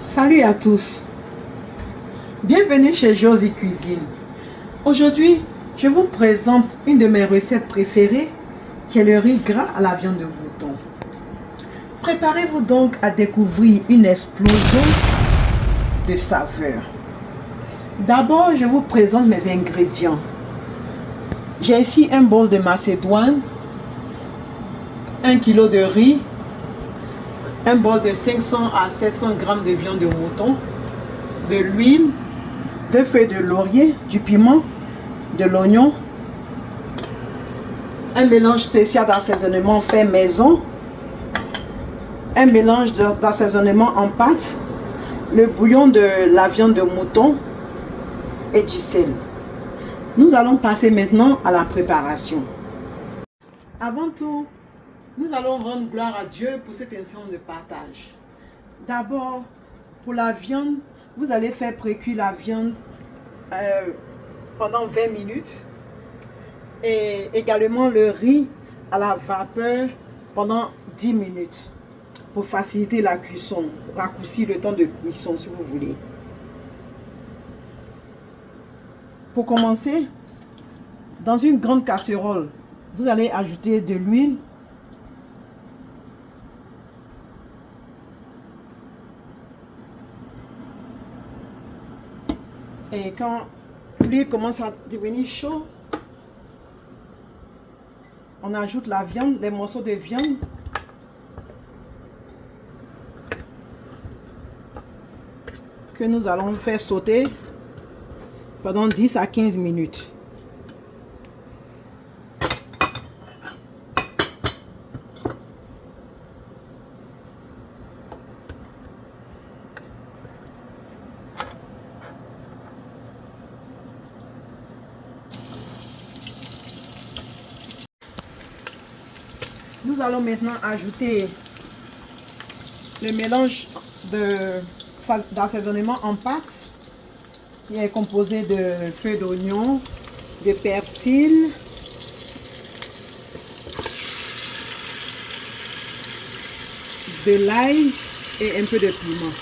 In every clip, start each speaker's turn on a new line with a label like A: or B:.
A: Salut à tous, bienvenue chez Josie Cuisine. Aujourd'hui, je vous présente une de mes recettes préférées qui est le riz gras à la viande de mouton. Préparez-vous donc à découvrir une explosion de saveurs. D'abord, je vous présente mes ingrédients. J'ai ici un bol de macédoine, 1 kg de riz, un bol de 500 à 700 g de viande de mouton, de l'huile, 2 feuilles de laurier, du piment, de l'oignon, un mélange spécial d'assaisonnement fait maison, un mélange d'assaisonnement en pâte, le bouillon de la viande de mouton et du sel. Nous allons passer maintenant à la préparation. Avant tout, nous allons rendre gloire à Dieu pour cet instant de partage. D'abord, pour la viande, vous allez faire précuire la viande pendant 20 minutes. Et également le riz à la vapeur pendant 10 minutes. Pour faciliter la cuisson, raccourcir le temps de cuisson si vous voulez. Pour commencer, dans une grande casserole, vous allez ajouter de l'huile. Et quand l'huile commence à devenir chaud, on ajoute la viande, les morceaux de viande. Que nous allons faire sauter pendant 10 à 15 minutes. Nous allons maintenant ajouter le mélange d'assaisonnement en pâte qui est composé de feuilles d'oignon, de persil, de l'ail et un peu de piment,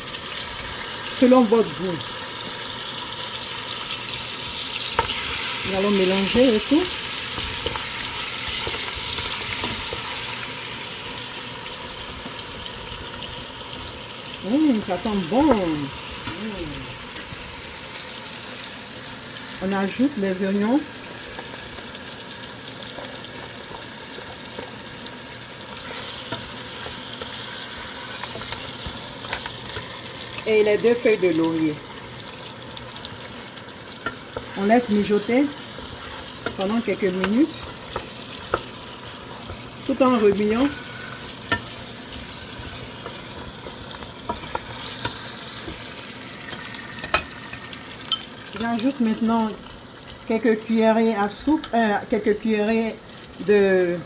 A: selon votre goût. Nous allons mélanger le tout. Ça sent bon. On ajoute les oignons. Et les 2 feuilles de laurier. On laisse mijoter pendant quelques minutes tout en remuant. J'ajoute maintenant quelques cuillerées à soupe, quelques cuillerées de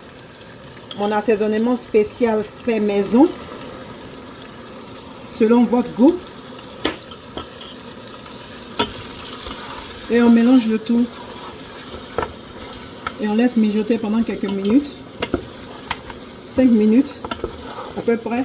A: mon assaisonnement spécial fait maison, selon votre goût. Et on mélange le tout. Et on laisse mijoter pendant quelques minutes. 5 minutes à peu près.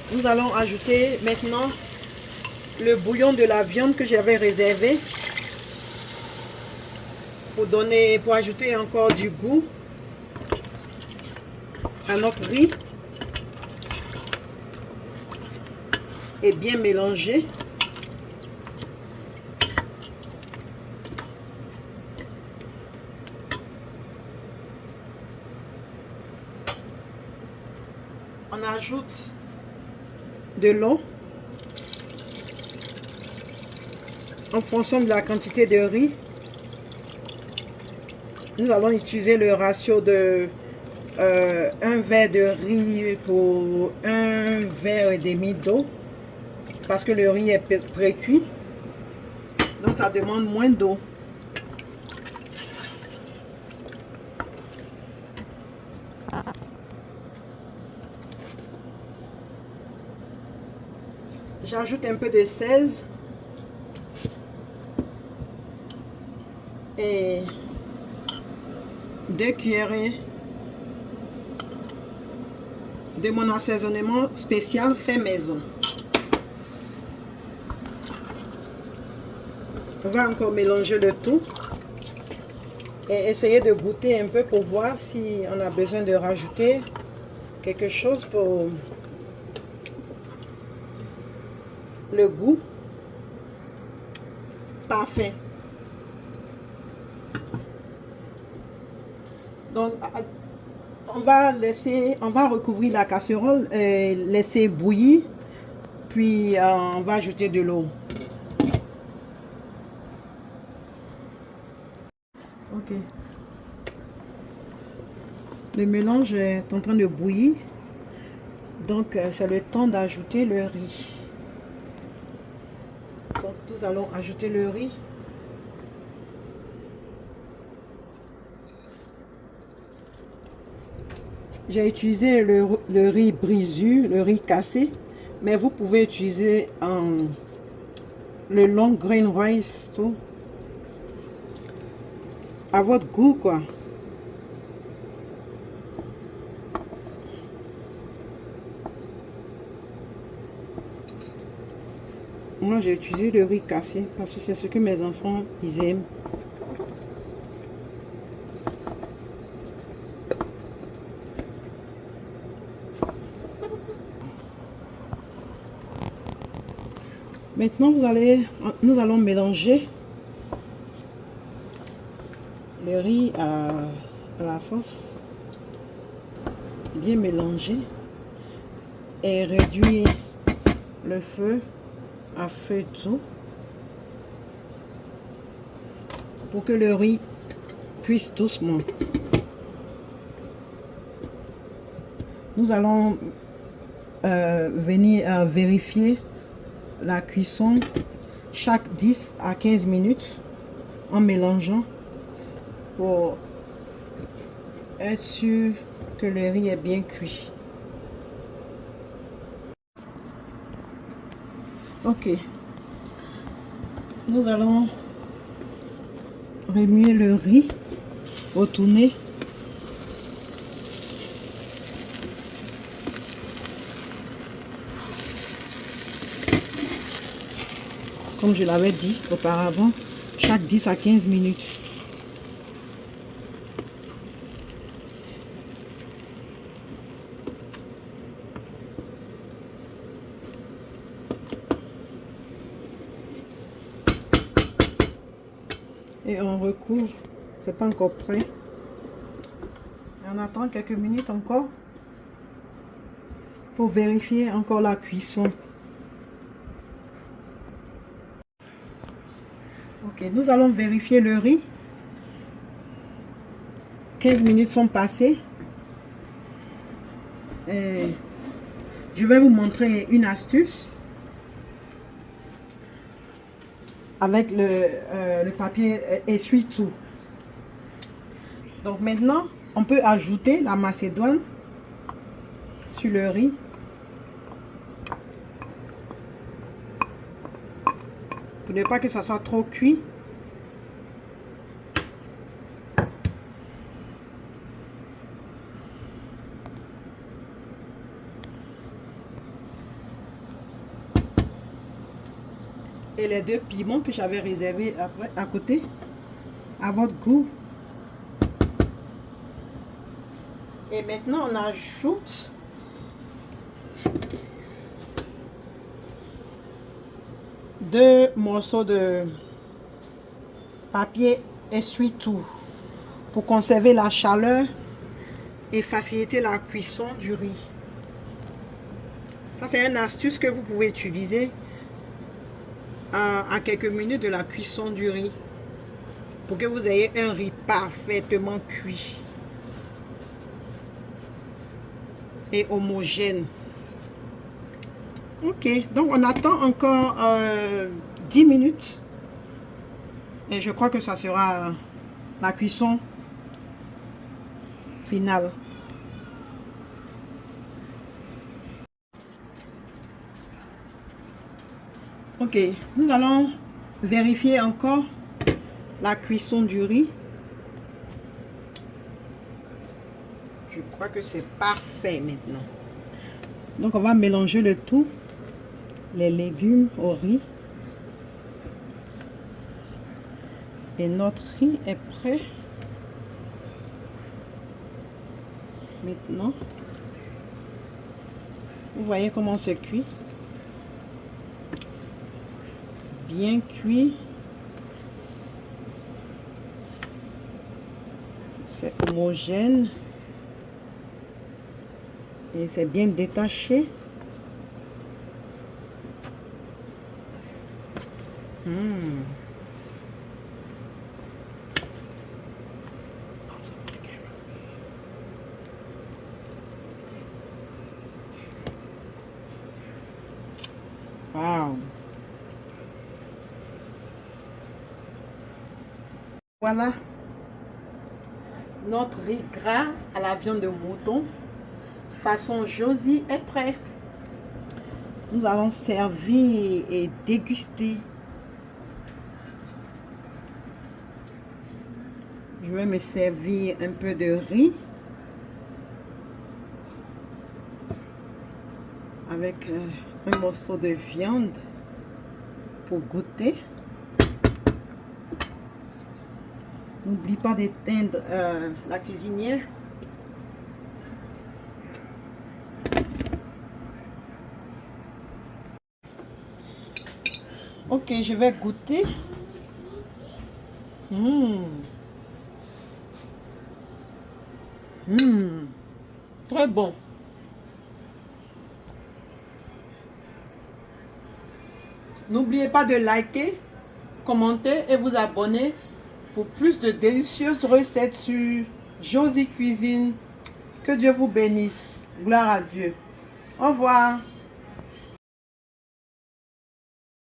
A: Nous allons ajouter maintenant le bouillon de la viande que j'avais réservé pour ajouter encore du goût à notre riz et bien mélanger. On ajoute de l'eau en fonction de la quantité de riz. Nous allons utiliser le ratio de un verre de riz pour un verre et demi d'eau parce que le riz est pré-cuit, donc ça demande moins d'eau. J'ajoute un peu de sel et 2 cuillerées de mon assaisonnement spécial fait maison. On va encore mélanger le tout et essayer de goûter un peu pour voir si on a besoin de rajouter quelque chose pour le goût. Parfait. Donc, on va recouvrir la casserole et laisser bouillir, puis on va ajouter de l'eau. Ok. Le mélange est en train de bouillir, donc c'est le temps d'ajouter le riz. Donc nous allons ajouter le riz. J'ai utilisé le riz brissu, le riz cassé, mais vous pouvez utiliser le long grain rice, tout à votre goût quoi. Moi j'ai utilisé le riz cassé parce que c'est ce que mes enfants ils aiment. Maintenant nous allons mélanger le riz à la sauce, bien mélanger et réduire le feu à feu doux pour que le riz cuise doucement. Nous allons venir vérifier la cuisson chaque 10 à 15 minutes en mélangeant pour être sûr que le riz est bien cuit. Ok, nous allons remuer le riz, retourner. Comme je l'avais dit auparavant, chaque 10 à 15 minutes. Et on recouvre. C'est pas encore prêt. Et on attend quelques minutes encore pour vérifier encore la cuisson. Ok, nous allons vérifier le riz. 15 minutes sont passées. Et je vais vous montrer une astuce avec le papier essuie-tout. Donc maintenant, on peut ajouter la macédoine sur le riz. Pour ne pas que ça soit trop cuit. Et les 2 piments que j'avais réservés après à côté, à votre goût. Et maintenant on ajoute deux morceaux de papier essuie-tout pour conserver la chaleur et faciliter la cuisson du riz. Ça c'est une astuce que vous pouvez utiliser à quelques minutes de la cuisson du riz pour que vous ayez un riz parfaitement cuit. et homogène. Ok, donc on attend encore 10 minutes. Et je crois que ça sera la cuisson finale. Ok, nous allons vérifier encore la cuisson du riz. Je crois que c'est parfait maintenant. Donc on va mélanger le tout, les légumes au riz. Et notre riz est prêt. Maintenant, vous voyez comment c'est cuit. Bien cuit. C'est homogène. Et c'est bien détaché. Wow. Voilà. Notre riz gras à la viande de mouton façon Josie est prêt. Nous allons servir et déguster. Je vais me servir un peu de riz avec un morceau de viande pour goûter. N'oublie pas d'éteindre la cuisinière. Ok, je vais goûter. Très bon. N'oubliez pas de liker, commenter et vous abonner pour plus de délicieuses recettes sur Josie Cuisine. Que Dieu vous bénisse. Gloire à Dieu. Au revoir.